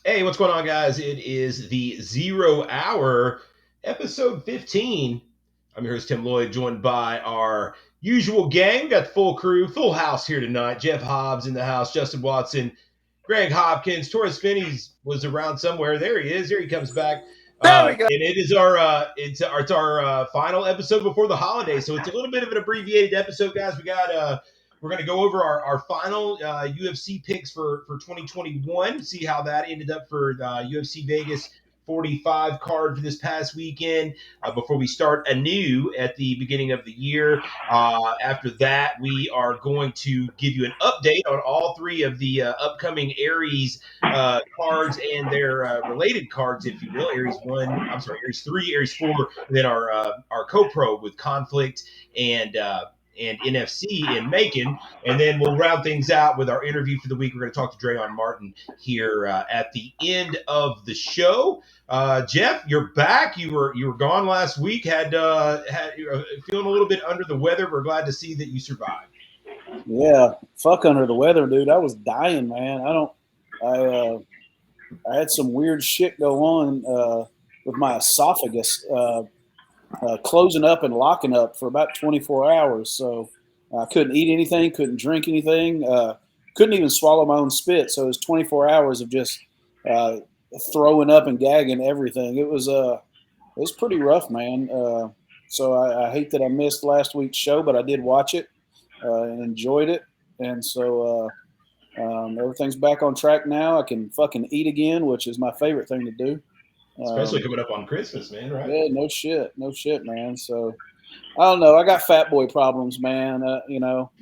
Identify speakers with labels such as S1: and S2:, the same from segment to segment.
S1: Hey, what's going on, guys? It is the 0 Hour, episode 15. I'm your host, Tim Lloyd, joined by our usual gang. We got the full crew, full house here tonight. Jeff Hobbs in the house, Justin Watson, Greg Hopkins, Torres Finney's was around somewhere. There he is. Here he comes back.
S2: There we go.
S1: And it is our final episode before the holidays, so it's a little bit of an abbreviated episode, guys. We're going to go over our final UFC picks for 2021, see how that ended up for UFC Vegas 45 card for this past weekend before we start anew at the beginning of the year. After that, we are going to give you an update on all three of the upcoming Aries cards and their related cards, if you will. Aries 3, Aries 4, and then our co-pro with Conflict and NFC in Macon. And then we'll round things out with our interview for the week. We're going to talk to Drayon Martin here at the end of the show. Jeff, you're back. You were gone last week. Had feeling a little bit under the weather. We're glad to see that you survived.
S3: Yeah, fuck under the weather, dude. I was dying, man. I had some weird shit go on with my esophagus closing up and locking up for about 24 hours. So I couldn't eat anything, couldn't drink anything, couldn't even swallow my own spit. So it was 24 hours of just throwing up and gagging everything. It was pretty rough, man. So I hate that I missed last week's show, but I did watch it and enjoyed it. And so everything's back on track now. I can fucking eat again, which is my favorite thing to do.
S1: Especially coming up on Christmas, man, right?
S3: Yeah, no shit, man. So I don't know. I got fat boy problems, man.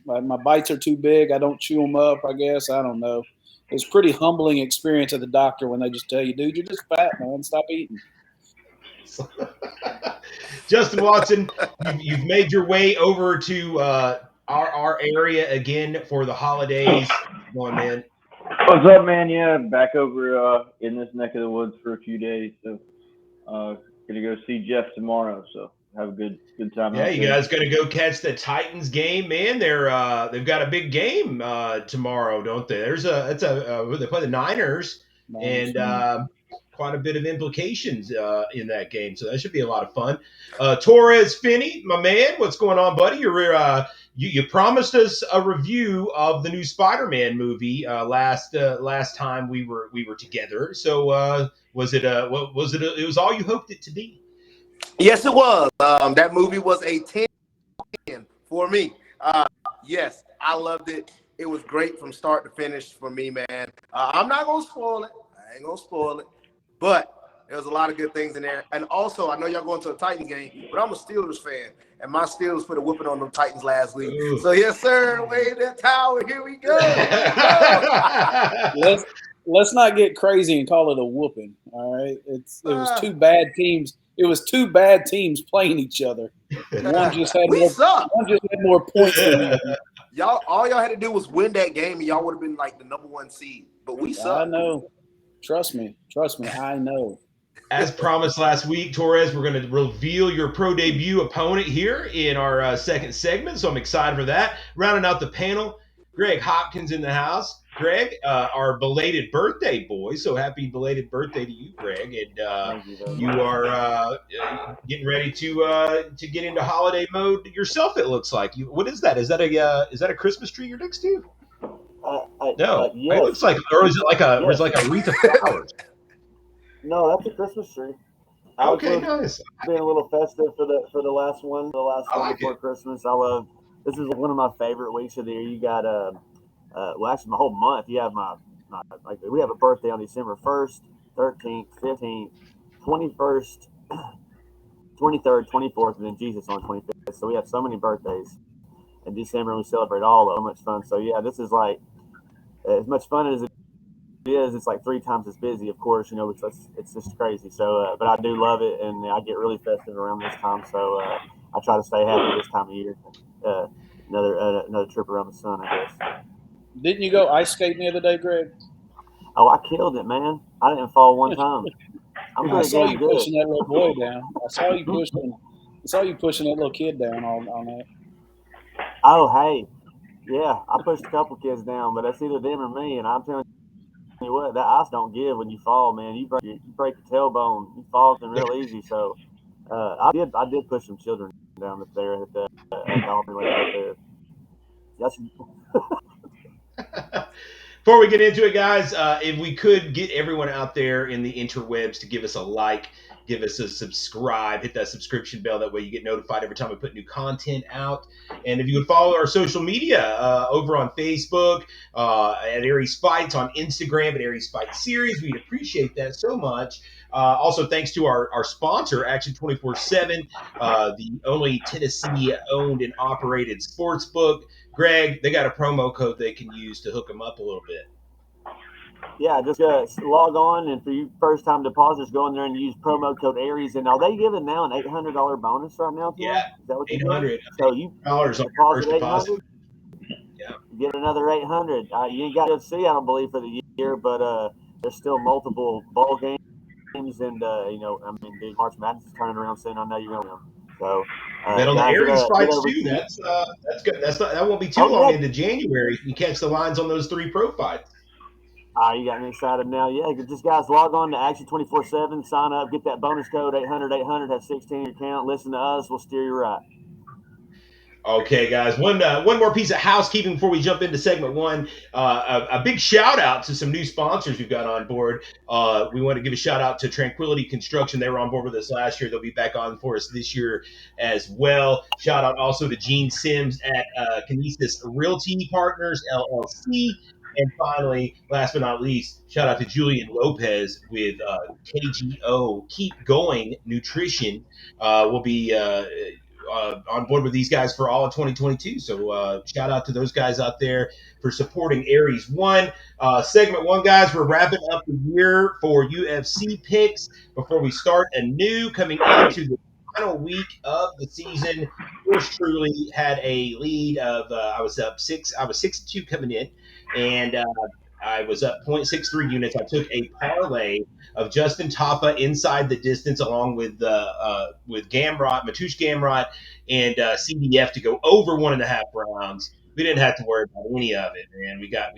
S3: My bites are too big. I don't chew them up, I guess. I don't know. It's a pretty humbling experience at the doctor when they just tell you, dude, you're just fat, man. Stop eating.
S1: Justin Watson, you've made your way over to our area again for the holidays. Come on, man.
S2: What's up, man? Yeah, back over in this neck of the woods for a few days. So, gonna go see Jeff tomorrow. So have a good time.
S1: Yeah, you guys gonna go catch the Titans game, man. They've got a big game tomorrow, don't they? They play the Niners, and quite a bit of implications in that game. So that should be a lot of fun. Torres Finney, my man, what's going on, buddy? You promised us a review of the new Spider-Man movie last time we were together. So was it? It was all you hoped it to be?
S4: Yes, it was. That movie was a 10 for me. Yes, I loved it. It was great from start to finish for me, man. I'm not gonna spoil it. I ain't gonna spoil it, but there was a lot of good things in there. And also, I know y'all going to a Titans game, but I'm a Steelers fan, and my Steelers put a whooping on them Titans last week. Ooh. So yes, sir, wave that towel. Here we go.
S3: Let's not get crazy and call it a whooping. All right, it was two bad teams. It was two bad teams playing each other. One just had more points than the other.
S4: All y'all had to do was win that game, and y'all would have been like the number one seed. But we suck.
S3: I know. Trust me. I know.
S1: As promised last week, Torres, we're going to reveal your pro debut opponent here in our second segment. So I'm excited for that. Rounding out the panel, Greg Hopkins in the house. Greg, our belated birthday boy. So happy belated birthday to you, Greg. And you are getting ready to get into holiday mode yourself. It looks like you. What is that? Is that a Christmas tree you're next to? No,
S5: yes.
S1: It looks like, or is it like a wreath of flowers?
S5: No, that's a Christmas tree.
S1: Nice.
S5: Being a little festive for the last one, before Christmas. This is one of my favorite weeks of the year. You got actually my whole month. You have we have a birthday on December 1st, 13th, 15th, 21st, 23rd, 24th, and then Jesus on 25th. So we have so many birthdays in December, and we celebrate all of them. So much fun. So yeah, this is like as much fun as it is. It's like 3 times as busy, of course, because it's just crazy. So, but I do love it, and I get really festive around this time. So I try to stay happy this time of year. Another trip around the sun, I guess.
S3: Didn't you go ice skating the other day, Greg?
S5: Oh, I killed it, man. I didn't fall one time.
S3: I saw you pushing that little boy down. I saw you pushing that little kid down on that.
S5: Oh, hey. Yeah, I pushed a couple kids down, but that's either them or me, and I'm telling you what, that ice don't give when you fall, man. You break your tailbone. You fall real easy. So I did push some children down there at the Auburn Lake up there. That's
S1: Before we get into it, guys, if we could get everyone out there in the interwebs to give us a like, give us a subscribe, hit that subscription bell. That way you get notified every time we put new content out. And if you would follow our social media over on Facebook, at Aries Fights, on Instagram at Aries Fight Series, we'd appreciate that so much. Also, thanks to our sponsor, Action 24/7, the only Tennessee-owned and operated sports book. Greg, they got a promo code they can use to hook them up a little bit.
S5: Yeah, just log on, and for you first-time depositors, go in there and use promo code Aries. And are they giving now an $800 bonus right now?
S1: Yeah,
S5: is that what you're
S1: $800.
S5: doing? So you
S1: Dollars on your first
S5: deposit
S1: deposit. Yeah,
S5: get another 800. You ain't got UFC, I don't believe, for the year, but there's still multiple bowl games, and the March Madness is turning around soon. I know you're gonna win. So
S1: bet on the
S5: guys,
S1: Aries fights
S5: over
S1: too.
S5: to-
S1: That's good. That won't be too
S5: Oh,
S1: long
S5: yeah.
S1: into January. You catch the lines on those 3 pro fights.
S5: You got me excited now. Yeah, just guys, log on to Action 24/7, sign up, get that bonus code 800 have 16 in your account. Listen to us, we'll steer you right.
S1: Okay, guys. One more piece of housekeeping before we jump into segment 1. A big shout out to some new sponsors we've got on board. We want to give a shout out to Tranquility Construction. They were on board with us last year. They'll be back on for us this year as well. Shout out also to Gene Sims at Kinesis Realty Partners LLC. And finally, last but not least, shout out to Julian Lopez with KGO Keep Going Nutrition. We'll be on board with these guys for all of 2022. So shout out to those guys out there for supporting Aries 1. Segment 1, guys, we're wrapping up the year for UFC picks before we start anew, coming into the final week of the season. Yours truly had a lead of I was 6-2 coming in, and I was up 0.63 units. I took a parlay of Justin Taffa inside the distance, along with Gamrot, Mateusz Gamrot, and CDF to go over 1.5 rounds. We didn't have to worry about any of it, man. We got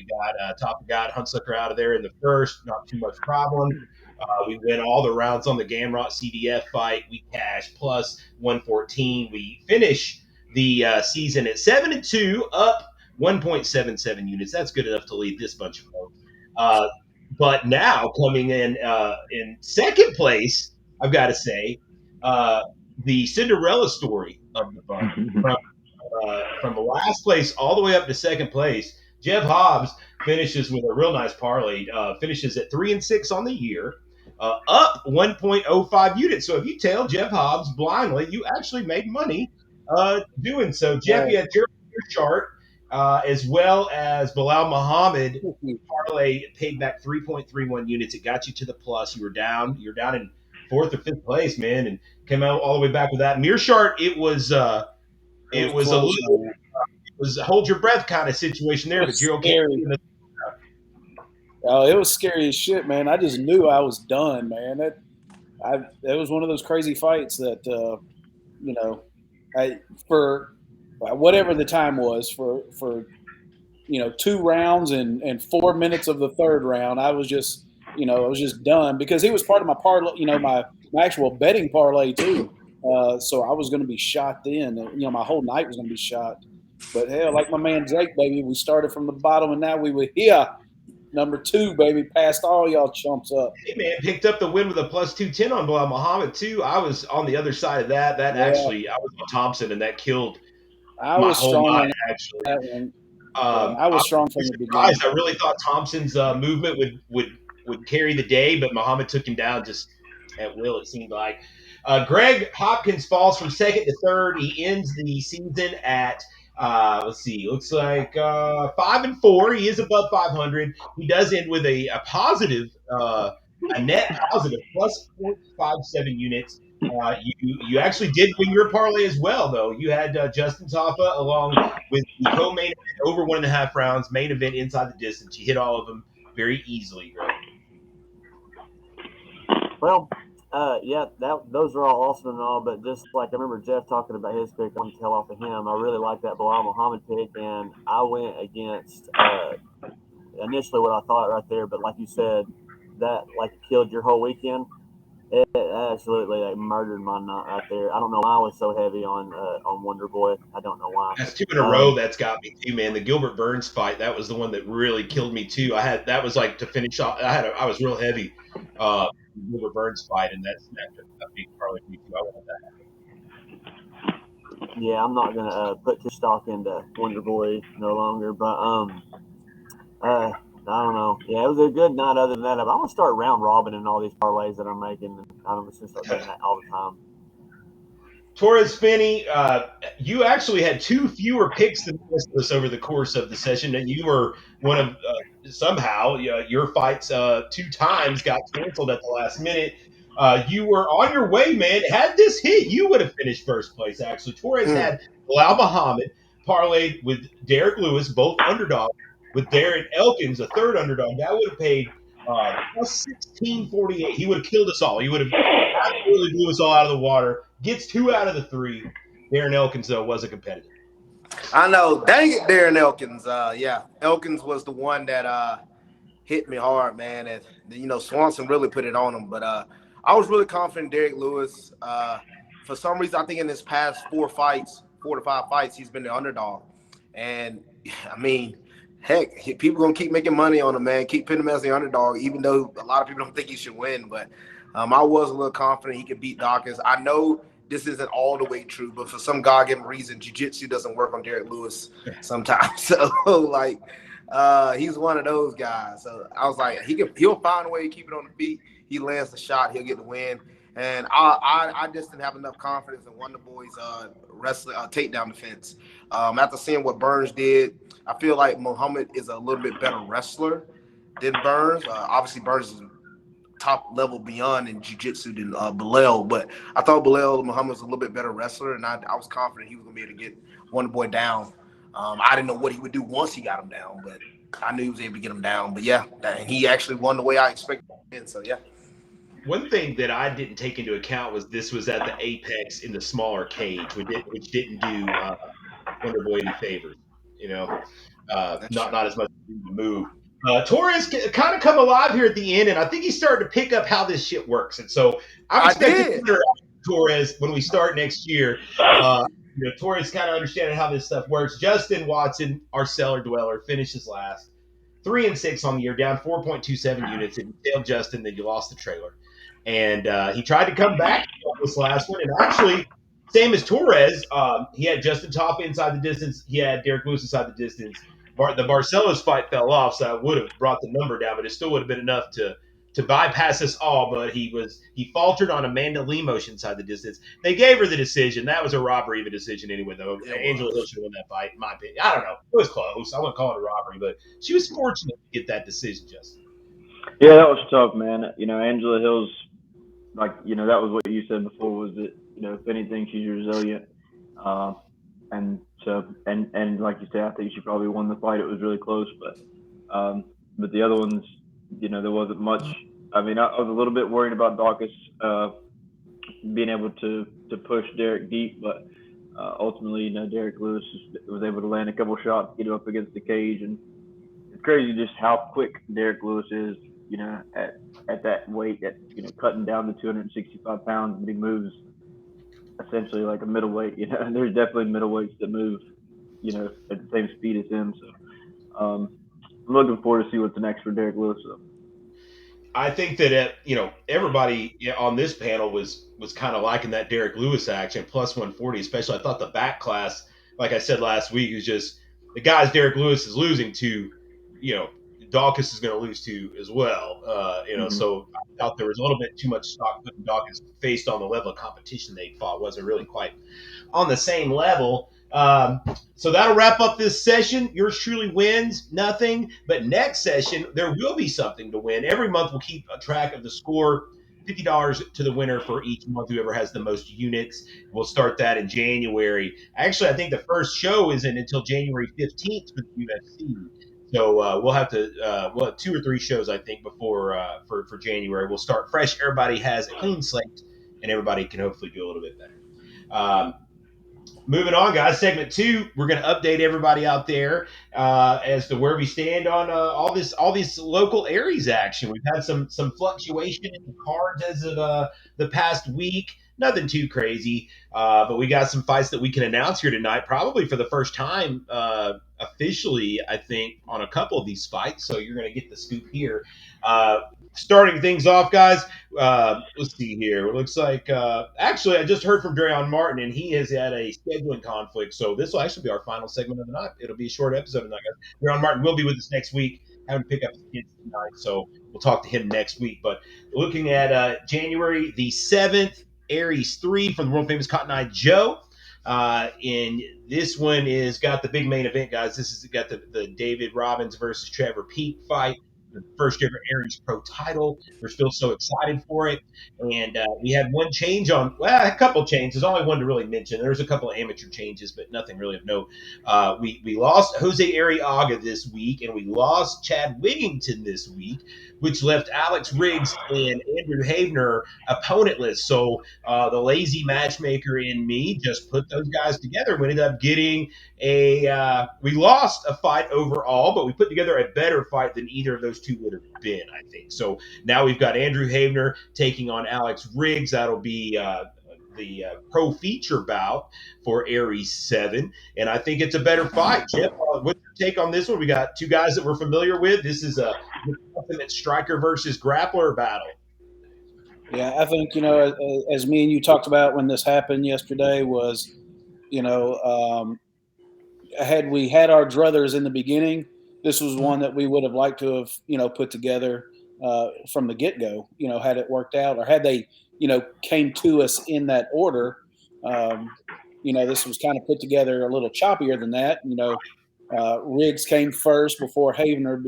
S1: Taffa got Hunsucker out of there in the first, not too much problem. We win all the rounds on the Gamrot CDF fight. We cash plus 114. We finish the season at 7-2, up 1.77 units. That's good enough to lead this bunch of folks. But now coming in second place, I've got to say, the Cinderella story of the bunch. From last place all the way up to second place, Jeff Hobbs finishes with a real nice parlay. Finishes at 3-6 on the year, up 1.05 units. So if you tail Jeff Hobbs blindly, you actually made money doing so. Jeff, you had your chart, as well as Bilal Muhammad parlay paid back 3.31 units. It got you to the plus. You're down in 4th or 5th place, man, and came out all the way back with that. Mearshart, it was a hold your breath kind of situation there, but you're okay.
S3: Oh, it was scary as shit, man. I just knew I was done, man. That was one of those crazy fights that for whatever the time was for 2 rounds and 4 minutes of the third round, I was just done, because he was part of my parlay, my actual betting parlay too. So I was going to be shot then. My whole night was going to be shot. But hell, like my man Drake, baby, we started from the bottom and now we were here. Number 2, baby, passed all y'all chumps up.
S1: Hey, man, picked up the win with a plus 210 on Bilal Muhammad, too. I was on the other side of that. Actually, I was on Thompson, and that killed my whole night, actually.
S3: I was strong from the beginning.
S1: I really thought Thompson's movement would carry the day, but Muhammad took him down just at will, it seemed like. Greg Hopkins falls from 2nd to 3rd. He ends the season at looks like 5-4. He is above 500. He does end with a positive, a net positive plus 0.57 units. You actually did win your parlay as well, though. You had Justin Taffa along with the co-main event over 1.5 rounds, main event inside the distance. You hit all of them very easily, Greg.
S5: Well, those are all awesome and all, but just like I remember Jeff talking about his pick, I want to tell off of him. I really like that Bilal Muhammad pick, and I went against initially what I thought right there, but like you said, that like killed your whole weekend. It absolutely like murdered my night right there. I don't know why I was so heavy on Wonder Boy. I don't know why.
S1: That's two in a row. That's got me too, man. The Gilbert Burns fight, that was the one that really killed me too. That was like to finish off. I was real heavy. Gilbert Burns fight, and that's probably me too. I wanted that.
S5: Yeah, I'm not gonna put too stock into Wonder Boy no longer, but I don't know. Yeah, it was a good night. Other than that, I'm gonna start round robin in all these parlays that I'm making. I'm just gonna start doing that all the time.
S1: Torres Finney, you actually had two fewer picks than the rest of us over the course of the session, and you were one of somehow your fights 2 times got canceled at the last minute. You were on your way, man. Had this hit, you would have finished first place. Actually, Torres had Bilal Muhammad parlayed with Derek Lewis, both underdogs, with Darren Elkins, a third underdog. That would have paid plus 1648. He would have killed us all. He would have absolutely blew us all out of the water. Gets 2 out of the 3. Darren Elkins, though, was a competitor.
S4: I know. Dang it, Darren Elkins. Yeah, Elkins was the one that hit me hard, man. And, Swanson really put it on him. But I was really confident in Derek Lewis. For some reason, I think in his past 4 to 5 fights, he's been the underdog. And, I mean, heck, people going to keep making money on him, man. Keep putting him as the underdog, even though a lot of people don't think he should win. But I was a little confident he could beat Dawkins. I know this isn't all the way true, but for some God-given reason, jiu-jitsu doesn't work on Derek Lewis sometimes. So, he's one of those guys. So I was like, he'll find a way to keep it on the feet. He lands the shot, he'll get the win. And I just didn't have enough confidence in Wonder Boy's wrestling takedown defense. After seeing what Burns did, I feel like Muhammad is a little bit better wrestler than Burns. Obviously, Burns is top level beyond in jiu-jitsu than Bilal, but I thought Bilal Muhammad was a little bit better wrestler, and I was confident he was going to be able to get Wonder Boy down. I didn't know what he would do once he got him down, but I knew he was able to get him down. But yeah, and he actually won the way I expected him. So yeah.
S1: One thing that I didn't take into account was this was at the apex in the smaller cage, which didn't do Wonder Boy any favors. Not as much to move. Torres kind of come alive here at the end, and I think he's starting to pick up how this shit works. And so I'm expecting Torres when we start next year. Torres kind of understanding how this stuff works. Justin Watson, our cellar dweller, finishes last. 3-6 on the year, down 4.27 units. It failed Justin, then you lost the trailer. And he tried to come back on this last one. And actually, same as Torres, he had Justin Toff inside the distance. He had Derek Lewis inside the distance. The Barcelos fight fell off, so I would have brought the number down, but it still would have been enough to bypass us all. But he faltered on Amanda Lemos inside the distance. They gave her the decision. That was a robbery of a decision anyway, though. Angela Hill should have won that fight, in my opinion. I don't know. It was close. I wouldn't call it a robbery, but she was fortunate to get that decision, Justin.
S2: Yeah, that was tough, man. Angela Hill's that was what you said before, was that, if anything, she's resilient. And like you said, I think she probably won the fight. It was really close, but the other ones, there wasn't much. I mean, I was a little bit worried about Dawkins being able to push Derek deep, but ultimately, Derek Lewis was able to land a couple shots, get him up against the cage, and it's crazy just how quick Derek Lewis is. At that weight, cutting down to 265 pounds, but he moves essentially like a middleweight. There's definitely middleweights that move, at the same speed as him. So I'm looking forward to see what's next for Derek Lewis. So.
S1: I think that everybody on this panel was kind of liking that Derek Lewis action, plus 140, especially. I thought the back class, like I said last week, was just the guys Derek Lewis is losing to, Dawkins is going to lose to as well. So I thought there was a little bit too much stock putting Dawkins faced on the level of competition they fought. Wasn't really quite on the same level. So that'll wrap up this session. Yours truly wins nothing, but next session there will be something to win. Every month we'll keep a track of the score. $50 to the winner for each month, whoever has the most units. We'll start that in January. Actually, I think the first show isn't until January 15th for the UFC. So we'll have 2 or 3 shows, I think, before for January. We'll start fresh. Everybody has a clean slate, and everybody can hopefully do a little bit better. Moving on, guys. Segment 2, we're going to update everybody out there as to where we stand on all these local Aries action. We've had some fluctuation in the cards as of the past week. Nothing too crazy, but we got some fights that we can announce here tonight, probably for the first time officially, I think, on a couple of these fights. So you're going to get the scoop here. Starting things off, guys. Let's see here. It looks like actually I just heard from Drayon Martin, and he has had a scheduling conflict. So this will actually be our final segment of the night. It'll be a short episode tonight, guys. Drayon Martin will be with us next week, having to pick up his kids tonight. So we'll talk to him next week. But looking at January the 7th, Aries 3 from the world famous Cotton Eye Joe. And this one is got the big main event, guys. This has got the David Robbins versus Trevor Peake fight. The first ever Aries Pro title. We're still so excited for it. And we had one change a couple changes. Only one to really mention. There's a couple of amateur changes, but nothing really of note. We lost Jose Arriaga this week, and we lost Chad Wigington this week, which left Alex Riggs and Andrew Havener opponentless. So the lazy matchmaker in me just put those guys together. We ended up getting we lost a fight overall, but we put together a better fight than either of those two would have been, I think. So now we've got Andrew Havener taking on Alex Riggs. That'll be the pro feature bout for Aries 7, and I think it's a better fight. Jeff, what's your take on this one? We got two guys that we're familiar with. This is a ultimate striker versus grappler battle.
S3: Yeah, I think, as me and you talked about when this happened yesterday was, had we had our druthers in the beginning, this was one that we would have liked to have, put together from the get-go, had it worked out, or had they, came to us in that order. This was kind of put together a little choppier than that. Riggs came first before Havener,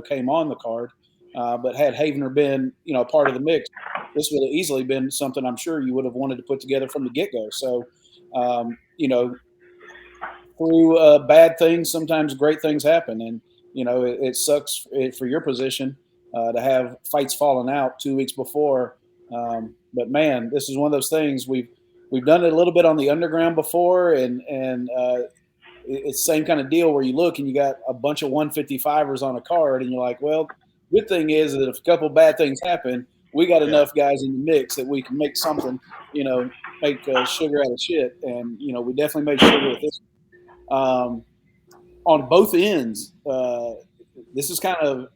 S3: came on the card. But had Havener been, part of the mix, this would have easily been something I'm sure you would have wanted to put together from the get-go. So, through bad things, sometimes great things happen. And, it sucks for your position to have fights falling out 2 weeks before. But, man, this is one of those things. We've done it a little bit on the underground before, and it's the same kind of deal where you look and you got a bunch of 155ers on a card, and you're like, well, good thing is that if a couple bad things happen, we got enough guys in the mix that we can make something, make sugar out of shit. And, we definitely made sugar with this. On both ends, this is kind of,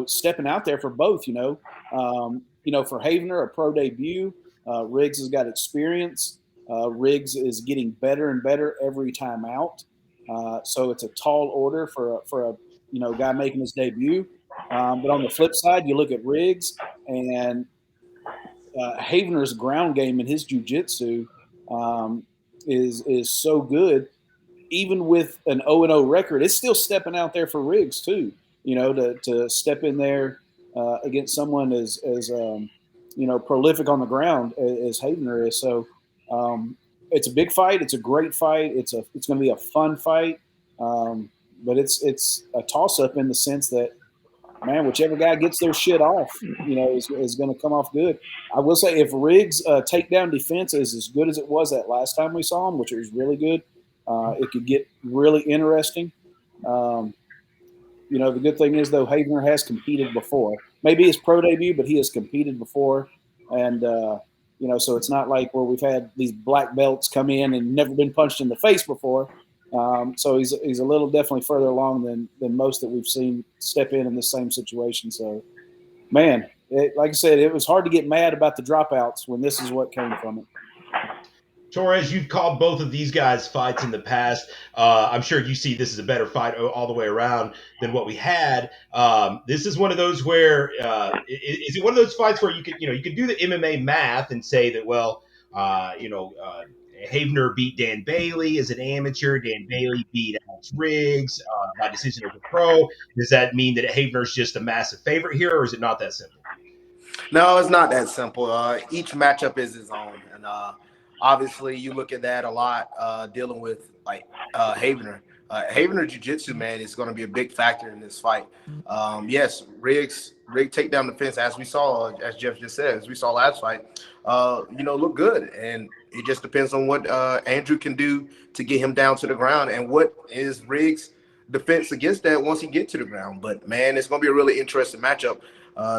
S3: stepping out there for both, for Havener, a pro debut. Riggs has got experience. Riggs is getting better and better every time out. So it's a tall order for a guy making his debut. But on the flip side, you look at Riggs, and Havener's ground game and his jiu-jitsu is so good. Even with an 0-0 record, it's still stepping out there for Riggs too. To step in there against someone as prolific on the ground as Havener is. So it's a big fight. It's a great fight. It's going to be a fun fight. But it's a toss-up in the sense that, man, whichever guy gets their shit off, is going to come off good. I will say, if Riggs' takedown defense is as good as it was that last time we saw him, which was really good, it could get really interesting. The good thing is, though, Havener has competed before. Maybe his pro debut, but he has competed before. And, so it's not like where we've had these black belts come in and never been punched in the face before. So he's a little definitely further along than most that we've seen step in this same situation. So, man, like I said, it was hard to get mad about the dropouts when this is what came from it.
S1: Torres, you've called both of these guys fights in the past. I'm sure you see this as a better fight all the way around than what we had. This is one of those where is it one of those fights where you could do the MMA math and say that, well, Havener beat Dan Bailey as an amateur. Dan Bailey beat Alex Riggs by decision as a pro. Does that mean that Havener's just a massive favorite here, or is it not that simple?
S4: No, it's not that simple. Each matchup is its own, and obviously you look at that a lot dealing with Havener. Havener jiu-jitsu, man, is going to be a big factor in this fight. Yes, Riggs takedown defense, as we saw, as Jeff just said, as we saw last fight, look good. And It just depends on what Andrew can do to get him down to the ground, and what is Riggs' defense against that once he gets to the ground. But man, it's going to be a really interesting matchup,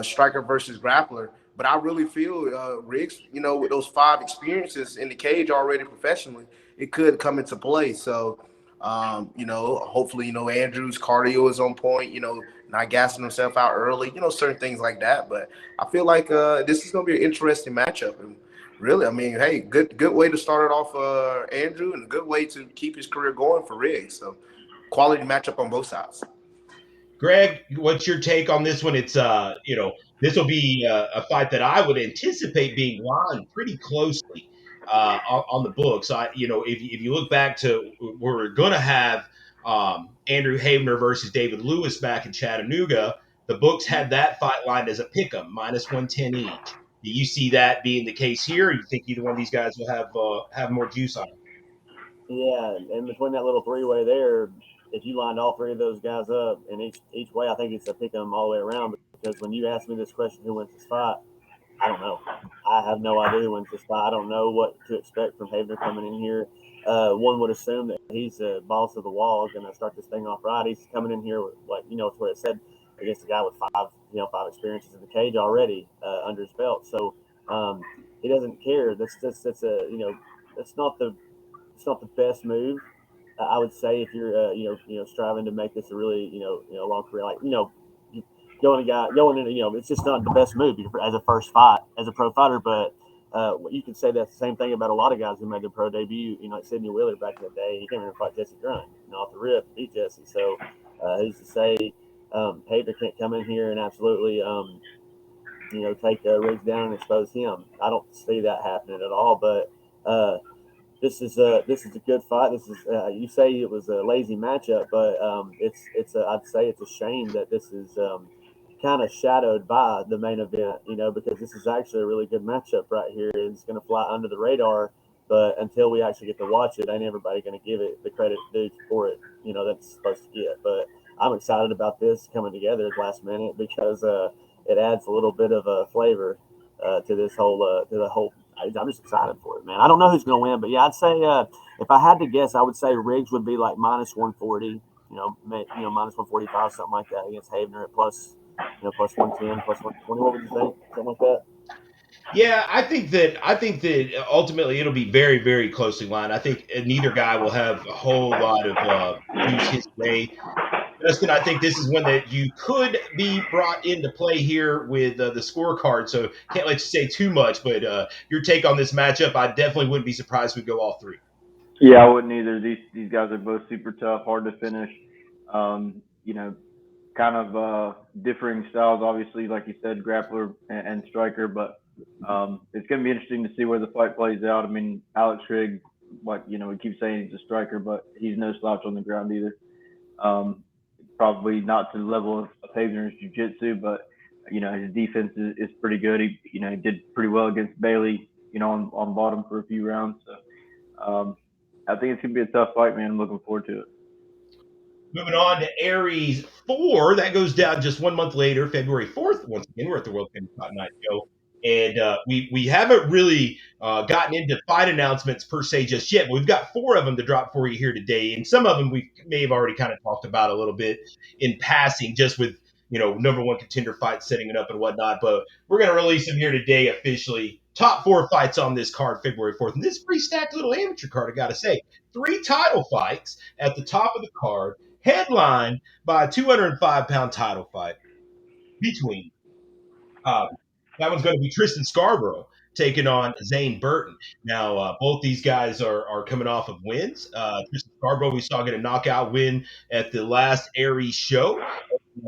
S4: striker versus grappler. But I really feel Riggs, with those 5 experiences in the cage already professionally, it could come into play. So, hopefully, Andrew's cardio is on point, not gassing himself out early, certain things like that. But I feel like this is going to be an interesting matchup. And really, I mean, hey, good way to start it off, Andrew, and a good way to keep his career going for Riggs. So, quality matchup on both sides.
S1: Greg, what's your take on this one? It's this will be a fight that I would anticipate being lined pretty closely on the books. If you look back to we're going to have Andrew Havener versus David Lewis back in Chattanooga, the books had that fight lined as a pick'em, -110 each. Do you see that being the case here? Or you think either one of these guys will have more juice on it?
S5: Yeah, and between that little 3-way there, if you lined all 3 of those guys up in each way, I think it's a pick 'em all the way around. Because when you ask me this question, who wins this fight? I don't know. I have no idea who wins this fight. I don't know what to expect from Havener coming in here. One would assume that he's a balls to the wall, going to start this thing off right. He's coming in here with, it's what it said, against a guy with 5 experiences in the cage already under his belt. So he doesn't care. It's not the best move. I would say if you're striving to make this a really long career, going into it's just not the best move as a first fight as a pro fighter. But you can say that the same thing about a lot of guys who made their pro debut. Like Sidney Wheeler back in the day, he came in and fought Jesse Grunt, off the rip, beat Jesse. So who's to say Hader can't come in here and absolutely take Riggs down and expose him? I don't see that happening at all. But this is a good fight. This is you say it was a lazy matchup, but I'd say it's a shame that this is kind of shadowed by the main event, because this is actually a really good matchup right here. It's going to fly under the radar, but until we actually get to watch it, ain't everybody going to give it the credit due for it, that's supposed to get. But I'm excited about this coming together at last minute because it adds a little bit of a flavor to this whole to the whole. I'm just excited for it, man. I don't know who's going to win, but yeah, I'd say if I had to guess, I would say Riggs would be like -140, -145, something like that against Havener at plus +110, +120. What would you think? Something like that.
S1: Yeah, I think that ultimately it'll be very, very closely lined. I think neither guy will have a whole lot of juice his way. Dustin, I think this is one that you could be brought into play here with the scorecard. So can't let you say too much, but your take on this matchup, I definitely wouldn't be surprised if we go all 3.
S2: Yeah, I wouldn't either. These guys are both super tough, hard to finish. Kind of differing styles, obviously, like you said, grappler and striker. But it's going to be interesting to see where the fight plays out. I mean, Alex Riggs, we keep saying he's a striker, but he's no slouch on the ground either. Probably not to the level of Havener's jiu-jitsu, but his defense is pretty good. He did pretty well against Bailey, on bottom for a few rounds. So I think it's gonna be a tough fight, man. I'm looking forward to it.
S1: Moving on to Aries 4, that goes down just 1 month later, February 4th. Once again, we're at the World Famous Fight Night Show. And we haven't really gotten into fight announcements per se just yet, but we've got 4 of them to drop for you here today. And some of them we may have already kind of talked about a little bit in passing, just with, number 1 contender fights setting it up and whatnot. But we're going to release them here today officially. Top 4 fights on this card, February 4th. And this is a pretty stacked little amateur card, I got to say. 3 title fights at the top of the card, headlined by a 205-pound title fight between that one's going to be Tristan Scarborough taking on Zane Burton. Now, both these guys are coming off of wins. Tristan Scarborough, we saw get a knockout win at the last Aries show.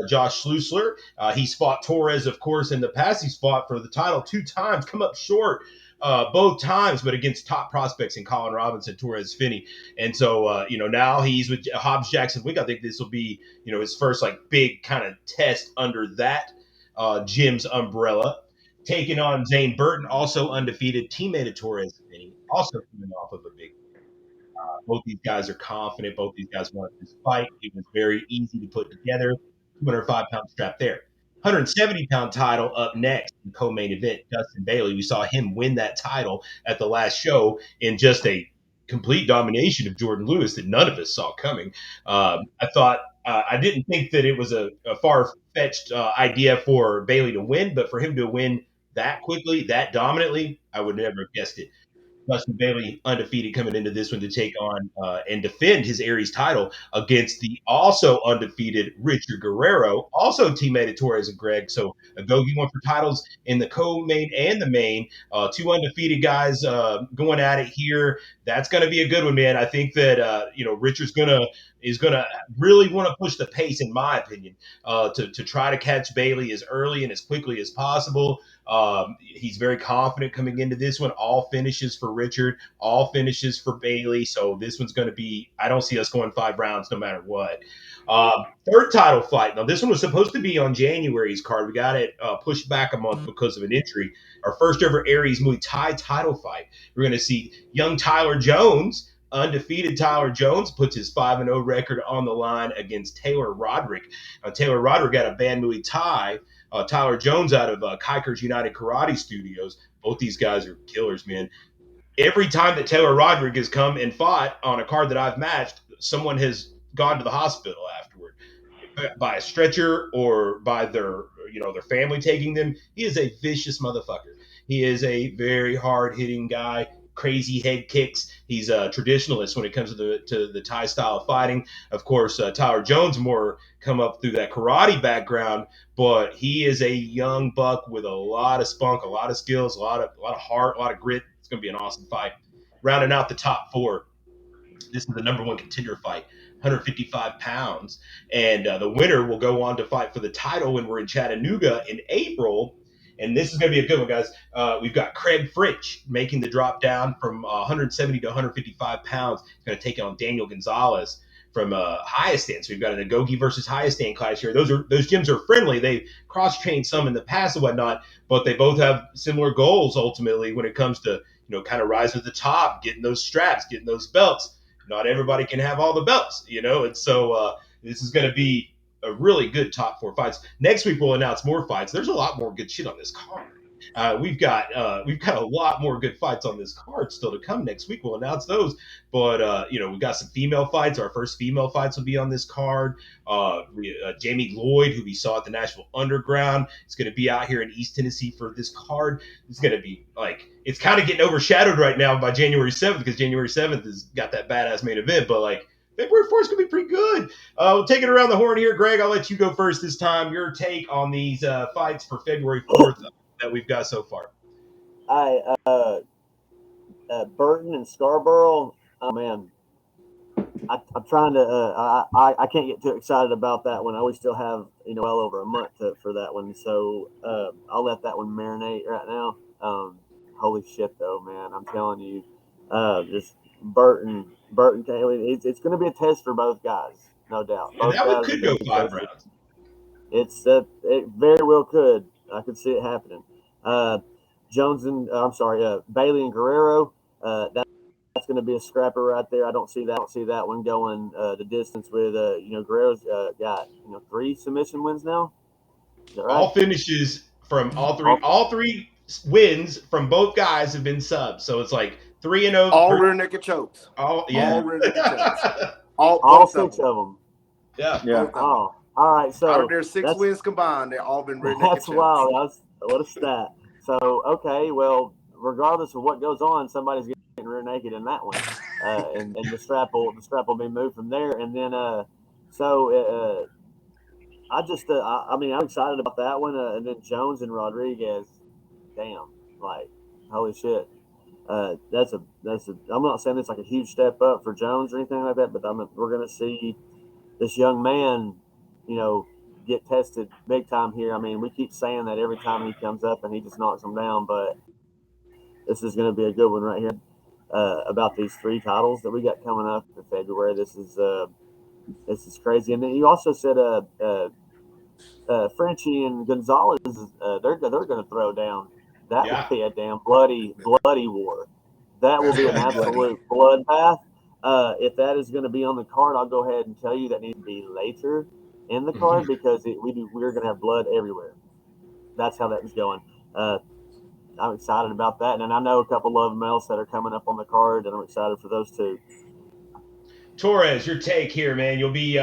S1: Josh Schlusler, he's fought Torres, of course, in the past. He's fought for the title 2 times, come up short both times, but against top prospects in Colin Robinson, Torres Finney. And so, now he's with Hobbs Jackson Wick. I think this will be, his first big kind of test under that gym's umbrella. Taking on Zane Burton, also undefeated, teammate of Torres Finney, also coming off of a big both these guys are confident. Both these guys want this fight. It was very easy to put together. 205-pound strap there. 170-pound title up next in co-main event. Dustin Bailey. We saw him win that title at the last show in just a complete domination of Jordan Lewis that none of us saw coming. I thought I didn't think that it was a far-fetched idea for Bailey to win, but for him to win that quickly, that dominantly, I would never have guessed it. Dustin Bailey undefeated coming into this one to take on and defend his Aries title against the also undefeated Richard Guerrero, also teammate of Torres and Greg. So a go-gi one for titles in the co-main and the main. Two undefeated guys going at it here. That's going to be a good one, man. I think that Richard's is gonna really want to push the pace, in my opinion, to try to catch Bailey as early and as quickly as possible. He's very confident coming into this one. All finishes for Richard, all finishes for Bailey. So this one's going to be, I don't see us going 5 rounds no matter what. Third title fight. Now, this one was supposed to be on January's card. We got it pushed back a month because of an injury. Our first ever Aries Muay Thai title fight. We're going to see young Tyler Jones. Undefeated Tyler Jones puts his 5-0 record on the line against Taylor Roderick. Taylor Roderick got a banned Muay Thai. Tyler Jones out of Kikers United Karate Studios. Both these guys are killers, man. Every time that Taylor Roderick has come and fought on a card that I've matched, someone has gone to the hospital afterward by a stretcher or by their family taking them. He is a vicious motherfucker. He is a very hard-hitting guy. Crazy head kicks. He's a traditionalist when it comes to the Thai style of fighting. Of course, Tyler Jones more come up through that karate background, but he is a young buck with a lot of spunk, a lot of skills, a lot of heart, a lot of grit. It's going to be an awesome fight. Rounding out the top 4, this is the number 1 contender fight, 155 pounds, and the winner will go on to fight for the title when we're in Chattanooga in April. And this is going to be a good one, guys. We've got Craig Fritch making the drop down from 170 to 155 pounds. He's going to take on Daniel Gonzalez from Hyastan. So we've got an Agogi versus Hyastan clash here. Those gyms are friendly. They cross-trained some in the past and whatnot, but they both have similar goals ultimately when it comes to kind of rise to the top, getting those straps, getting those belts. Not everybody can have all the belts, and so this is going to be a really good top 4 fights. Next week we'll announce more fights. There's a lot more good shit on this card. We've got a lot more good fights on this card still to come next week. We'll announce those, but we've got some female fights. Our first female fights will be on this card. Jamie Lloyd, who we saw at the Nashville Underground, is going to be out here in East Tennessee for this card. It's going to be it's kind of getting overshadowed right now by January 7th because January 7th has got that badass main event, but February 4th is going to be pretty good. We'll take it around the horn here. Greg, I'll let you go first this time. Your take on these fights for February 4th that we've got so far.
S5: Burton and Scarborough. Oh, man. I'm trying to I can't get too excited about that one. We still have, well over a month for that one. So I'll let that one marinate right now. Holy shit, though, man. I'm telling you, just Burton, it's going to be a test for both guys, no doubt.
S1: And that one could go 5 rounds.
S5: It very well could. I could see it happening. Bailey and Guerrero. That's going to be a scrapper right there. I don't see that one going the distance with Guerrero's got 3 submission wins now. Is that right?
S1: All finishes from all three wins from both guys have been subs. So it's 3-0.
S4: All rear naked chokes.
S1: All
S4: rear naked chokes.
S5: All 6 of them.
S1: Yeah.
S5: Oh, all right. So
S4: out of their 6 wins combined, they've all been rear naked chokes.
S5: That's wild. What a stat. So okay, well, regardless of what goes on, somebody's getting rear naked in that one, and the strap will be moved from there, and then I'm excited about that one, and then Jones and Rodriguez, damn, holy shit. I'm not saying it's a huge step up for Jones or anything like that, but we're going to see this young man, get tested big time here. I mean, we keep saying that every time he comes up and he just knocks them down, but this is going to be a good one right here about these 3 titles that we got coming up in February. This is crazy. And then you also said Frenchie and Gonzalez, they're going to throw down. That will be a damn bloody war. That will be an absolute bloodbath. If that is going to be on the card, I'll go ahead and tell you that needs to be later in the card because we were going to have blood everywhere. That's how that was going. I'm excited about that, and I know a couple of them else that are coming up on the card, and I'm excited for those too.
S1: Torres, your take here, man. You'll be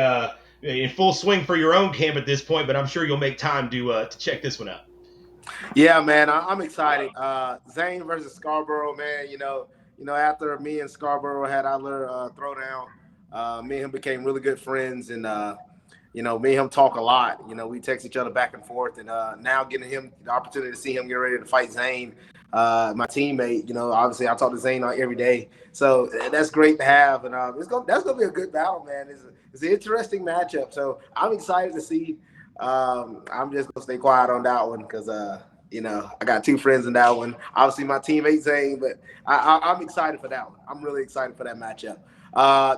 S1: in full swing for your own camp at this point, but I'm sure you'll make time to check this one out.
S4: Yeah, man, I'm excited. Zane versus Scarborough, man. You know, after me and Scarborough had our little throwdown, me and him became really good friends, and me and him talk a lot. We text each other back and forth, and now getting him the opportunity to see him get ready to fight Zane, my teammate. Obviously I talk to Zane every day, so that's great to have, and that's gonna be a good battle, man. It's an interesting matchup, so I'm excited to see. I'm just gonna stay quiet on that one because I got two friends in that one. Obviously my teammate Zane, but I'm excited for that one. I'm really excited for that matchup.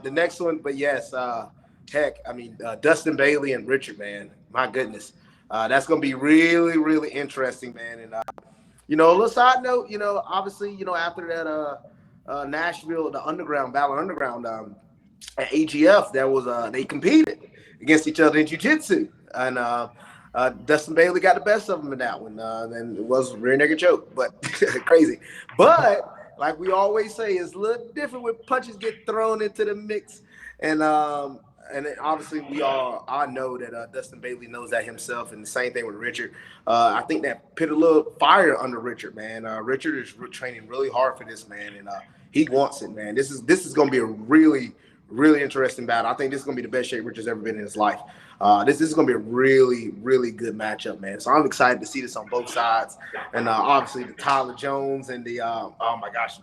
S4: The next one, but yes. Dustin Bailey and Richard, man, my goodness. That's going to be really, really interesting, man. And, a little side note, obviously, after that Nashville, the Battle Underground at AGF, there was they competed against each other in jiu-jitsu. And Dustin Bailey got the best of them in that one. And it was a rear naked choke, but crazy. But like we always say, it's a little different when punches get thrown into the mix. And obviously I know that Dustin Bailey knows that himself, and the same thing with Richard. I think that put a little fire under Richard, man. Richard is training really hard for this, man, and he wants it, man. This is going to be a really, really interesting battle. I think this is going to be the best shape Richard's ever been in his life. This is going to be a really, really good matchup, man. So I'm excited to see this on both sides, and obviously the Tyler Jones and the oh my gosh,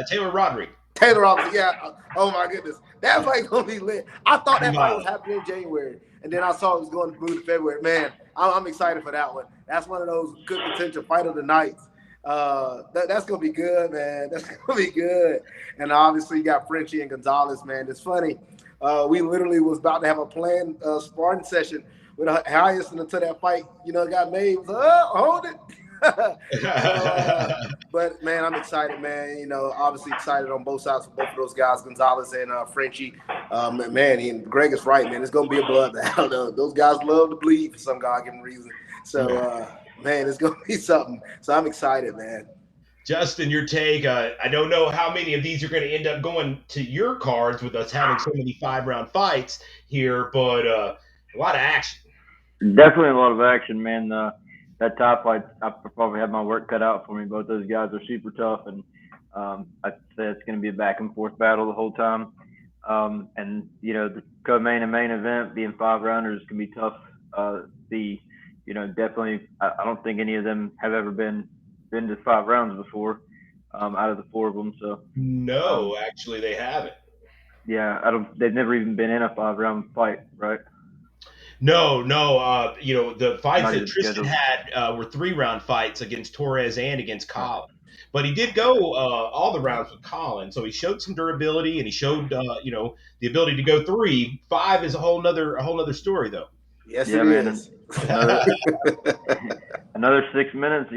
S1: Taylor Roderick.
S4: Taylor Robinson, yeah. Oh my goodness, that fight gonna be lit. I thought that fight was happening in January, and then I saw it was going to move to February. Man, I'm excited for that one. That's one of those good potential fight of the nights. That's gonna be good, man. That's gonna be good. And obviously, you got Frenchie and Gonzalez, man. It's funny. We literally was about to have a planned sparring session with Highest until that fight, got made. It was, hold it. But man, I'm excited, man. Obviously excited on both sides for both of those guys, Gonzalez and Frenchie. Man, Greg is right, man. It's gonna be a bloodbath. Those guys love to bleed for some God-given reason. So, man, it's gonna be something. So I'm excited, man.
S1: Justin, your take. I don't know how many of these are going to end up going to your cards with us having so many 5-round fights here, but a lot of action.
S2: Definitely a lot of action, man. That top fight, I probably have my work cut out for me. Both those guys are super tough, and I'd say it's going to be a back and forth battle the whole time. And the co-main and main event being 5-rounders can be tough. Definitely, I don't think any of them have ever been to 5 rounds before, out of the 4 of them. So
S1: no, actually, they haven't.
S2: Yeah, they've never even been in a 5-round fight, right?
S1: No. The fights that Tristan had were 3-round fights against Torres and against Colin. But he did go all the rounds with Colin, so he showed some durability, and he showed the ability to go 3. 5 is a whole nother story, though.
S4: Yes, it is.
S2: Another 6 minutes,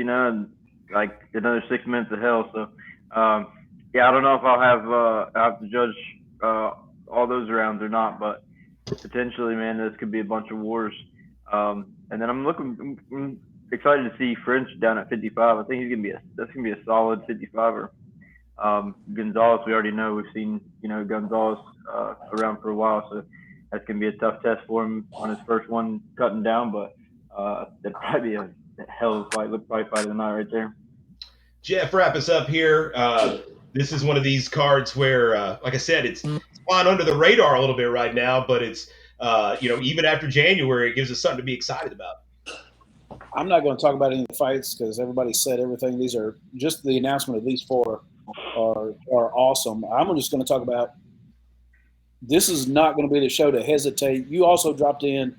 S2: like another 6 minutes of hell. So, I don't know if I'll have to judge all those rounds or not, but potentially, man, this could be a bunch of wars. And then I'm excited to see French down at 55. I think that's gonna be a solid 55er. Gonzalez, we already know. We've seen Gonzalez around for a while, so that's gonna be a tough test for him on his first one cutting down. But that'd probably be a hell of a fight. Look, probably fight of the night right there.
S1: Jeff, wrap us up here. This is one of these cards where, like I said, it's flying under the radar a little bit right now, but it's, even after January, it gives us something to be excited about.
S3: I'm not going to talk about any of the fights because everybody said everything. These are just the announcement of these 4 are awesome. I'm just going to talk about this is not going to be the show to hesitate. You also dropped in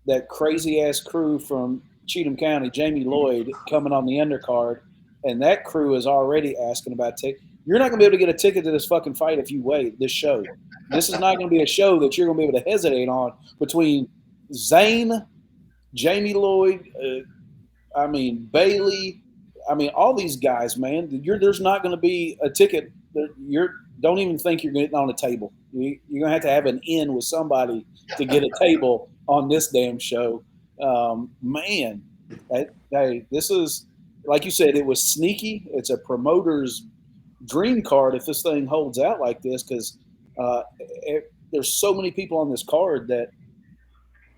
S3: that crazy-ass crew from Cheatham County, Jamie Lloyd, coming on the undercard, and that crew is already asking about tickets. You're not going to be able to get a ticket to this fucking fight if you wait, this show. This is not going to be a show that you're going to be able to hesitate on between Zane, Jamie Lloyd, Bailey, all these guys, man. There's not going to be a ticket. Don't even think you're getting on a table. You're going to have an in with somebody to get a table on this damn show. Man, hey, this is, like you said, it was sneaky. It's a promoter's dream card if this thing holds out like this, because there's so many people on this card that,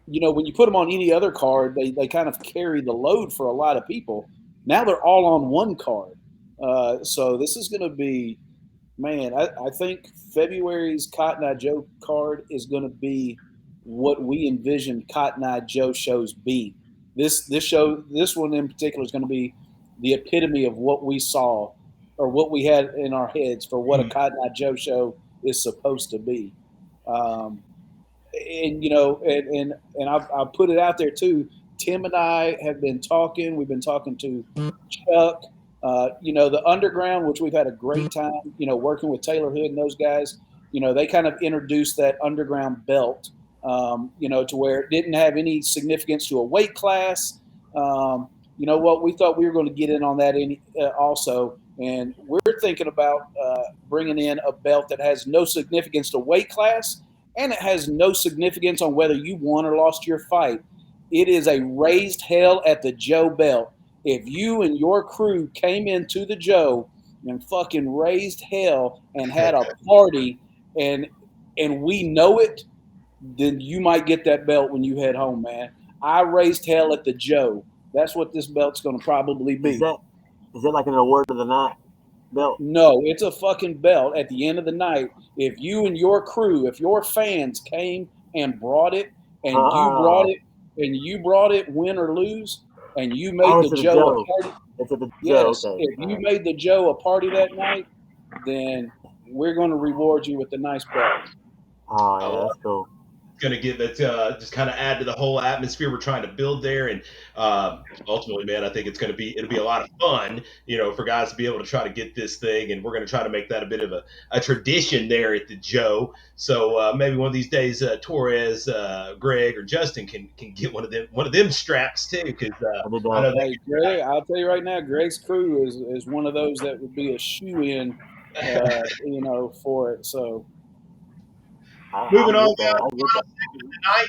S3: you know, when you put them on any other card, they kind of carry the load for a lot of people. Now they're all on one card. So this is going to be, man, I think February's Cotton Eye Joe card is going to be what we envisioned Cotton Eye Joe shows be. This one in particular is going to be the epitome of what we saw or what we had in our heads for what a Cotton Eye Joe show is supposed to be. And you know, and I'll put it out there too. Tim and I have been talking. We've been talking to Chuck. You know, the Underground, which we've had a great time. You know, working with Taylor Hood and those guys. You know, they kind of introduced that Underground belt. You know, to where it didn't have any significance to a weight class. You know what? We thought we were going to get in on that also, and we're thinking about bringing in a belt that has no significance to weight class. And it has no significance on whether you won or lost your fight. It is a raised hell at the Joe belt. If you and your crew came into the Joe and fucking raised hell and had a party and we know it, then you might get that belt when you head home, man. I raised hell at the Joe. That's what this belt's going to probably be.
S5: Is that like an award of the night belt?
S3: No, it's a fucking belt at the end of the night. If you and your crew, if your fans came and brought it, and you brought it, win or lose, and you made the Joe a party.
S5: It's at the
S3: yes,
S5: Joe. Okay.
S3: If you made the Joe a party that night, then we're going to reward you with the nice belt.
S5: Oh, yeah, that's cool.
S1: Going to get that, just kind of add to the whole atmosphere we're trying to build there, and ultimately, man, I think it'll be a lot of fun, you know, for guys to be able to try to get this thing, and we're going to try to make that a bit of a tradition there at the Joe. So maybe one of these days, Torres, Greg, or Justin can get one of them straps too, because
S3: hey, Greg, I'll tell you right now, Greg's crew is one of those that would be a shoe-in, you know, for it. So.
S1: Moving on down tonight,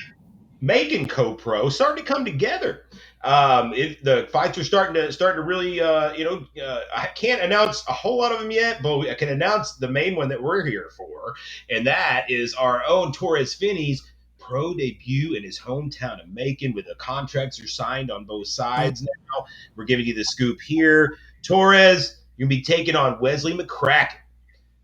S1: Macon Co-Pro starting to come together. The fights are starting to really, you know, I can't announce a whole lot of them yet, but I can announce the main one that we're here for, and that is our own Torres Finney's pro debut in his hometown of Macon, with the contracts are signed on both sides now. We're giving you the scoop here. Torres, you're going to be taking on Wesley McCracken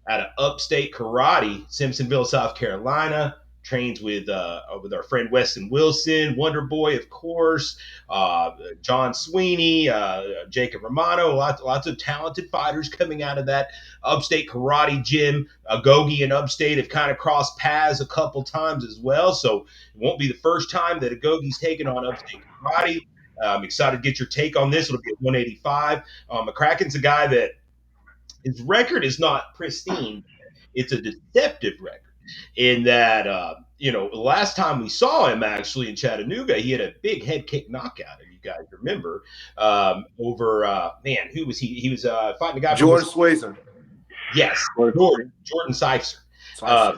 S1: out of Upstate Karate, Simpsonville, South Carolina. Trains with our friend Weston Wilson, Wonder Boy, of course, John Sweeney, Jacob Romano. Lots of talented fighters coming out of that Upstate Karate gym. Agogi and Upstate have kind of crossed paths a couple times as well, so it won't be the first time that Agogi's taken on Upstate Karate. I'm excited to get your take on this. It'll be at 185. McCracken's a guy that his record is not pristine. It's a deceptive record in that, you know, the last time we saw him actually in Chattanooga, he had a big head kick knockout, if you guys remember, over, man, who was he? He was fighting a guy
S4: Jordan Swayzer.
S1: Yes, Jordan Seifzer.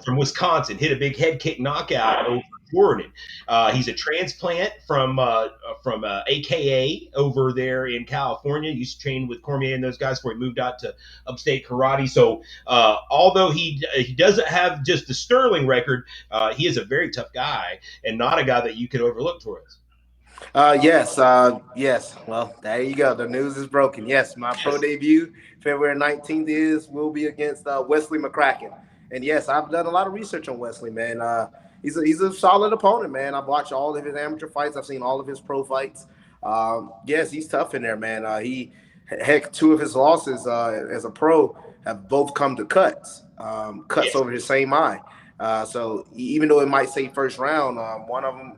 S1: From Wisconsin, hit a big head kick knockout over Jordan. He's a transplant from AKA over there in California. Used to train with Cormier and those guys before he moved out to Upstate Karate. So although he doesn't have just the sterling record, he is a very tough guy and not a guy that you could overlook, Torres.
S4: Yes. Well, there you go. The news is broken. Yes, my pro debut, February 19th, will be against Wesley McCracken. And yes, I've done a lot of research on Wesley, man. He's a solid opponent, man. I've watched all of his amateur fights. I've seen all of his pro fights. Yes, he's tough in there, man. Two of his losses as a pro have both come to cuts over his same eye. So even though it might say first round, one of them,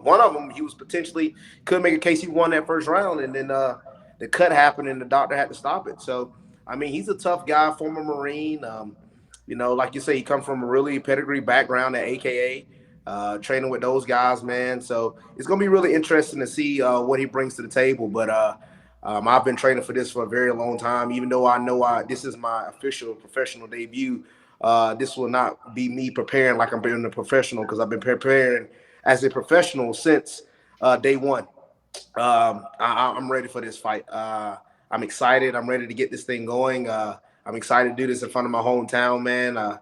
S4: one of them, he was potentially could make a case he won that first round, and then the cut happened and the doctor had to stop it. So, I mean, he's a tough guy, former Marine. Like you say, he comes from a really pedigree background at AKA, training with those guys, man. So it's going to be really interesting to see what he brings to the table. But I've been training for this for a very long time, even though I know this is my official professional debut. This will not be me preparing like I'm being a professional, because I've been preparing as a professional since day one. I'm ready for this fight. I'm excited. I'm ready to get this thing going. I'm excited to do this in front of my hometown, man.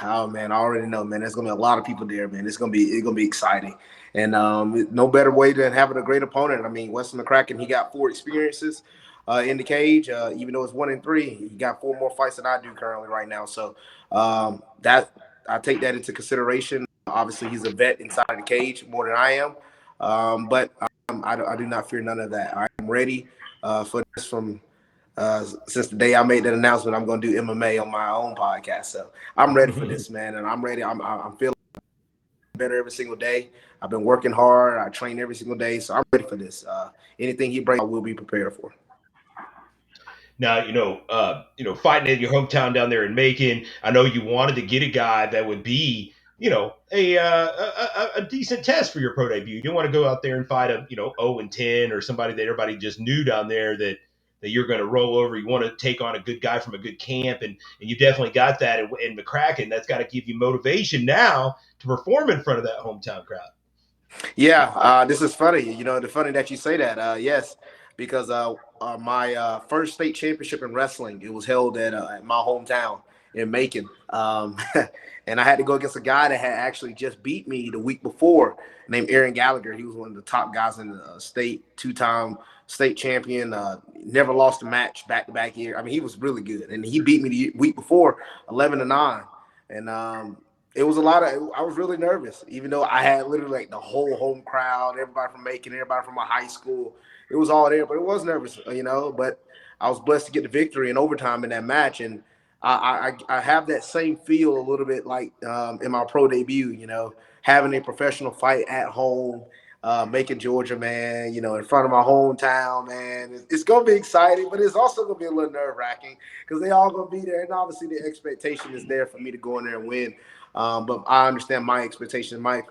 S4: Oh man, I already know, man. There's gonna be a lot of people there, man. It's gonna be exciting, and no better way than having a great opponent. I mean, Wesley McCracken, he got 4 experiences in the cage. Even though it's 1 and 3, he got 4 more fights than I do currently right now. So that I take that into consideration. Obviously, he's a vet inside the cage more than I am, but I do not fear none of that. I am ready for this from. Since the day I made that announcement, I'm going to do MMA on my own podcast. So I'm ready for this, man. And I'm ready. I'm feeling better every single day. I've been working hard. I train every single day. So I'm ready for this. Anything he brings, I will be prepared for.
S1: Now, fighting in your hometown down there in Macon, I know you wanted to get a guy that would be, a decent test for your pro debut. You don't want to go out there and fight a, 0-10 or somebody that everybody just knew down there that you're going to roll over. You want to take on a good guy from a good camp, and you definitely got that in McCracken. That's got to give you motivation now to perform in front of that hometown crowd.
S4: Yeah, this is funny. The funny that you say that. Yes, because my first state championship in wrestling, it was held at my hometown in Macon. And I had to go against a guy that had actually just beat me the week before, named Aaron Gallagher. He was one of the top guys in the state, 2-time state champion, never lost a match back-to-back year. I mean, he was really good. And he beat me the week before, 11-9. And it was I was really nervous, even though I had literally like the whole home crowd, everybody from Macon, everybody from my high school. It was all there, but it was nervous, but I was blessed to get the victory in overtime in that match. And I have that same feel a little bit like in my pro debut, having a professional fight at home, Macon, Georgia, man, in front of my hometown, man. It's going to be exciting, but it's also going to be a little nerve-wracking because they all going to be there. And obviously the expectation is there for me to go in there and win. But I understand my expectations. My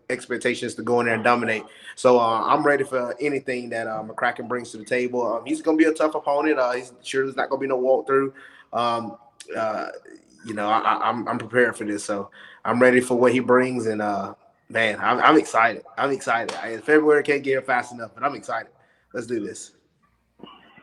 S4: expectation is to go in there and dominate. So I'm ready for anything that McCracken brings to the table. He's going to be a tough opponent. He's sure there's not going to be no walkthrough. I'm prepared for this. So I'm ready for what he brings. And, man, I'm excited. February can't get here fast enough, but I'm excited. Let's do this.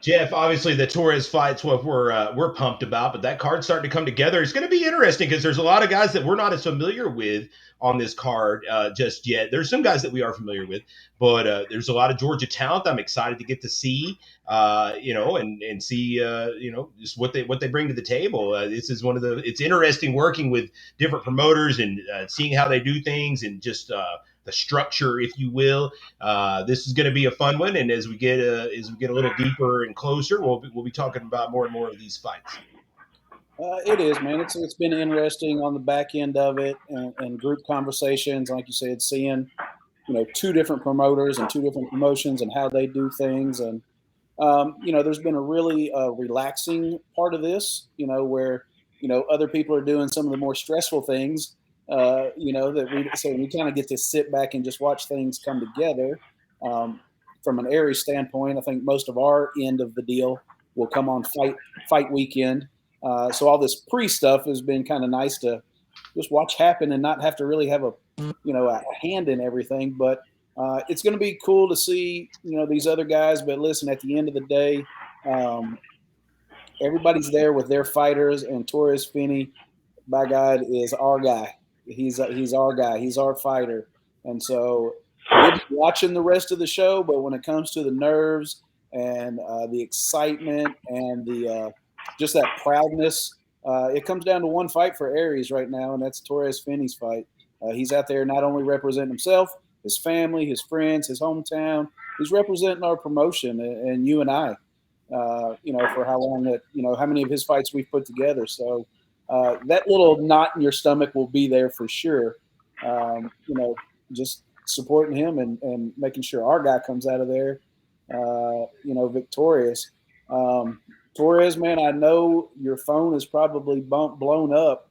S1: Jeff, obviously the Torres fight's what we're pumped about, but that card's starting to come together. It's going to be interesting because there's a lot of guys that we're not as familiar with on this card just yet. There's some guys that we are familiar with, but there's a lot of Georgia talent I'm excited to get to see, and see, just what they bring to the table. This is it's interesting working with different promoters and seeing how they do things and just the structure, if you will. This is going to be a fun one, and as we get a little deeper and closer, we'll be talking about more and more of these fights.
S3: It is, man. It's been interesting on the back end of it, and group conversations, like you said, seeing 2 different promoters and 2 different promotions and how they do things, and there's been a really relaxing part of this, where other people are doing some of the more stressful things. So we kind of get to sit back and just watch things come together. From an Aries standpoint, I think most of our end of the deal will come on fight weekend. So all this pre-stuff has been kind of nice to just watch happen and not have to really have a hand in everything. But it's going to be cool to see, these other guys. But listen, at the end of the day, everybody's there with their fighters, and Torres Finney, by God, is our guy. He's our guy. He's our fighter. And so we'll be watching the rest of the show, but when it comes to the nerves and the excitement and the just that proudness, it comes down to one fight for Aries right now, and that's Torres Finney's fight. He's out there not only representing himself, his family, his friends, his hometown. He's representing our promotion and you and I, for how long that, how many of his fights we've put together. So that little knot in your stomach will be there for sure. Just supporting him and making sure our guy comes out of there, victorious. Torres, man, I know your phone is probably blown up.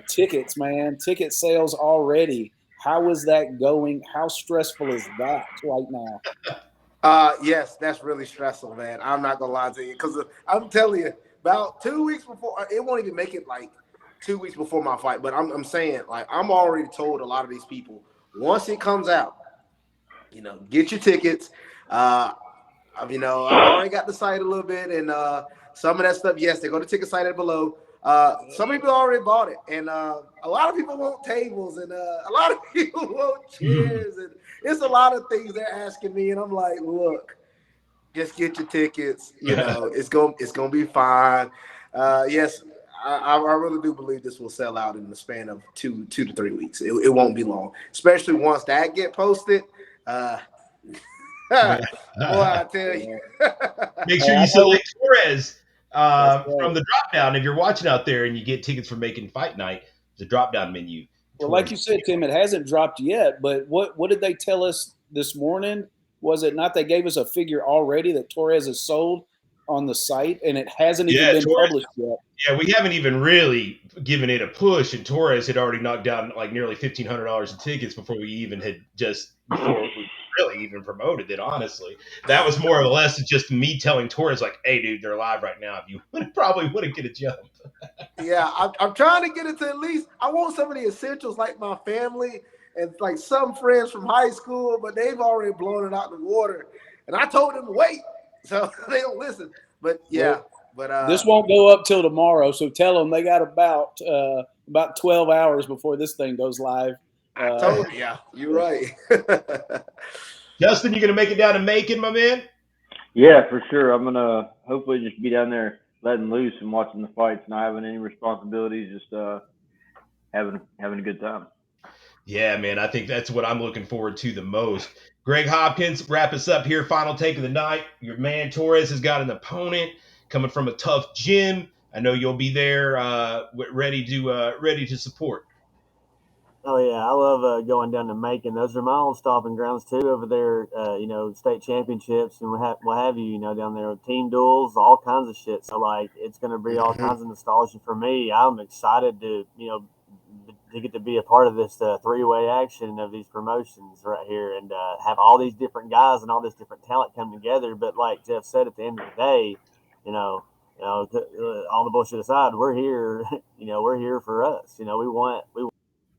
S3: Tickets, man, ticket sales already. How is that going? How stressful is that right now?
S4: Yes, that's really stressful, man. I'm not gonna lie to you, because I'm telling you, about 2 weeks before, it won't even make it like 2 weeks before my fight, but I'm saying, like, I'm already told a lot of these people once it comes out, get your tickets. I already got the site a little bit, and some of that stuff, yes, they go to ticket site below. Some people already bought it, and a lot of people want tables, and a lot of people want chairs, and it's a lot of things they're asking me, and I'm like, look, just get your tickets. It's gonna be fine. Yes, I really do believe this will sell out in the span of 2 to 3 weeks. It won't be long, especially once that get posted. Boy, I tell you.
S1: Make sure you select Torres from the drop down if you're watching out there and you get tickets for Making Fight Night. The drop down menu.
S3: Well, like you said, Tim, it hasn't dropped yet. But what did they tell us this morning? Was it not they gave us a figure already that Torres is sold on the site, and it hasn't even been published yet?
S1: Yeah, we haven't even really given it a push, and Torres had already knocked down like nearly $1,500 in tickets before we really even promoted it. Honestly, that was more or less just me telling Torres like, "Hey, dude, they're live right now. If you probably wouldn't get a jump."
S4: Yeah, I'm trying to get it to at least. I want some of the essentials like my family and like some friends from high school, but they've already blown it out the water. And I told them to wait, so they don't listen. But yeah,
S3: this won't go up till tomorrow. So tell them they got about 12 hours before this thing goes live.
S4: I told you, yeah, you're right.
S1: Justin, you gonna make it down to Macon, my man?
S2: Yeah, for sure. I'm gonna hopefully just be down there letting loose and watching the fights, not having any responsibilities, just having a good time.
S1: Yeah, man, I think that's what I'm looking forward to the most. Greg Hopkins, wrap us up here. Final take of the night. Your man Torres has got an opponent coming from a tough gym. I know you'll be there, ready to support.
S5: Oh yeah, I love going down to Macon. Those are my own stomping grounds too. Over there, state championships and what have you. Down there, team duels, all kinds of shit. So like, it's going to be all kinds of nostalgia for me. I'm excited to get to be a part of this three-way action of these promotions right here, and have all these different guys and all this different talent come together. But like Jeff said, at the end of the day, all the bullshit aside, we're here. We're here for us. We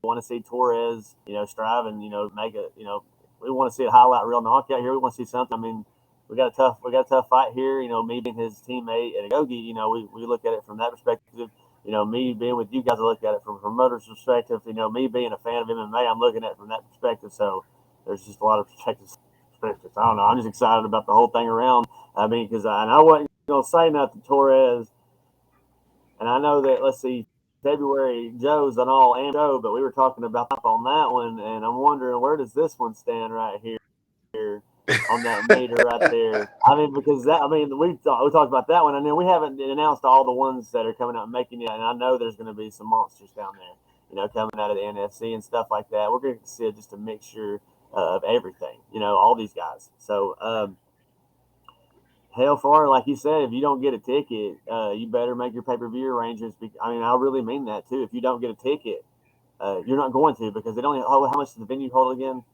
S5: want to see Torres, strive and make it. We want to see a highlight reel knockout here. We want to see something. I mean, we got a tough fight here. Me being his teammate at Agogi, we look at it from that perspective. Me being with you guys, I look at it from a promoter's perspective. Me being a fan of MMA, I'm looking at it from that perspective. So there's just a lot of perspectives. I don't know. I'm just excited about the whole thing around. I mean, because I wasn't going to say nothing to Torres, and I know that. Let's see. February Joe's and all and Joe, but we were talking about on that one, and I'm wondering where does this one stand right here on that meter right there. I mean, because we talked about that one, and then we haven't announced all the ones that are coming out and making it, and I know there's going to be some monsters down there, coming out of the NFC and stuff like that. We're going to see just a mixture of everything, all these guys. So, hell for, like you said, if you don't get a ticket, you better make your pay-per-view arrangements. I really mean that too. If you don't get a ticket, you're not going to, because they don't. How much does the venue hold again?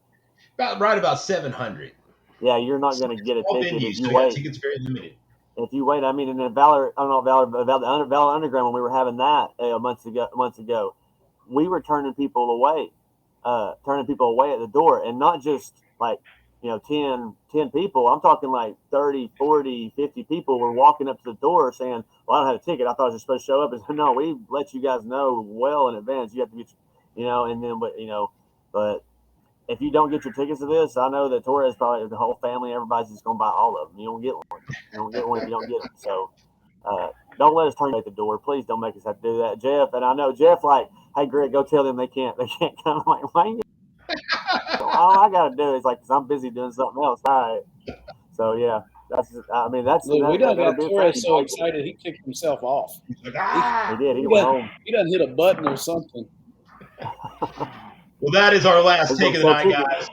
S1: About 700.
S5: Yeah, you're not going to get a ticket if you
S1: wait. Tickets very limited.
S5: If you wait, and then Valor Underground, when we were having that months ago, we were turning people away at the door, and not just like 10 people. I'm talking like 30, 40, 50 people were walking up to the door saying, well, I don't have a ticket. I thought I was just supposed to show up. And said, no, we let you guys know well in advance. You have to get, but if you don't get your tickets to this, I know that Torres, probably the whole family, everybody's just going to buy all of them. You don't get one. You don't get one if you don't get them. So don't let us turn you at the door. Please don't make us have to do that. Jeff, and I know Jeff, like, hey, Greg, go tell them they can't come. I'm like, why? All I gotta do is because I'm busy doing something else. All right. So yeah, that's.
S3: Look, we done got Torres so excited he kicked himself off.
S5: He did. He went home.
S3: He done hit a button or something.
S1: Well, that is our last take of the night, guys.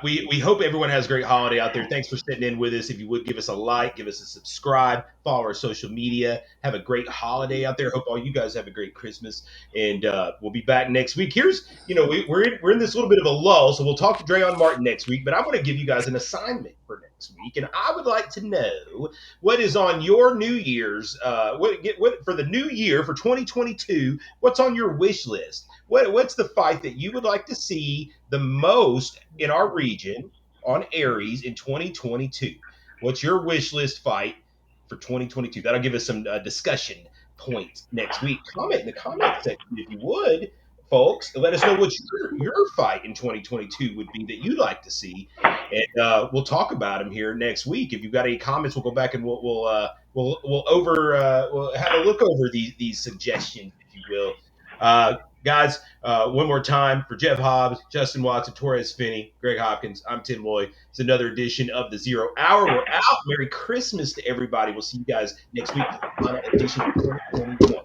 S1: We hope everyone has a great holiday out there. Thanks for sitting in with us. If you would give us a like, give us a subscribe, follow our social media. Have a great holiday out there. Hope all you guys have a great Christmas, and we'll be back next week. Here's, we're in this little bit of a lull, so we'll talk to Drayon Martin next week. But I want to give you guys an assignment for next next week, and I would like to know what is on your New Year's, what for the new year for 2022. What's on your wish list? What's the fight that you would like to see the most in our region on Aries in 2022? What's your wish list fight for 2022? That'll give us some discussion points next week. Comment in the comment section if you would, folks. Let us know what your fight in 2022 would be that you'd like to see, and we'll talk about them here next week. If you've got any comments, we'll go back and we'll have a look over these suggestions, if you will. Guys, one more time for Jeff Hobbs, Justin Watson, Torres Finney, Greg Hopkins. I'm Tim Loy. It's another edition of the 0 Hour. We're out. Merry Christmas to everybody. We'll see you guys next week for the final edition of 2021.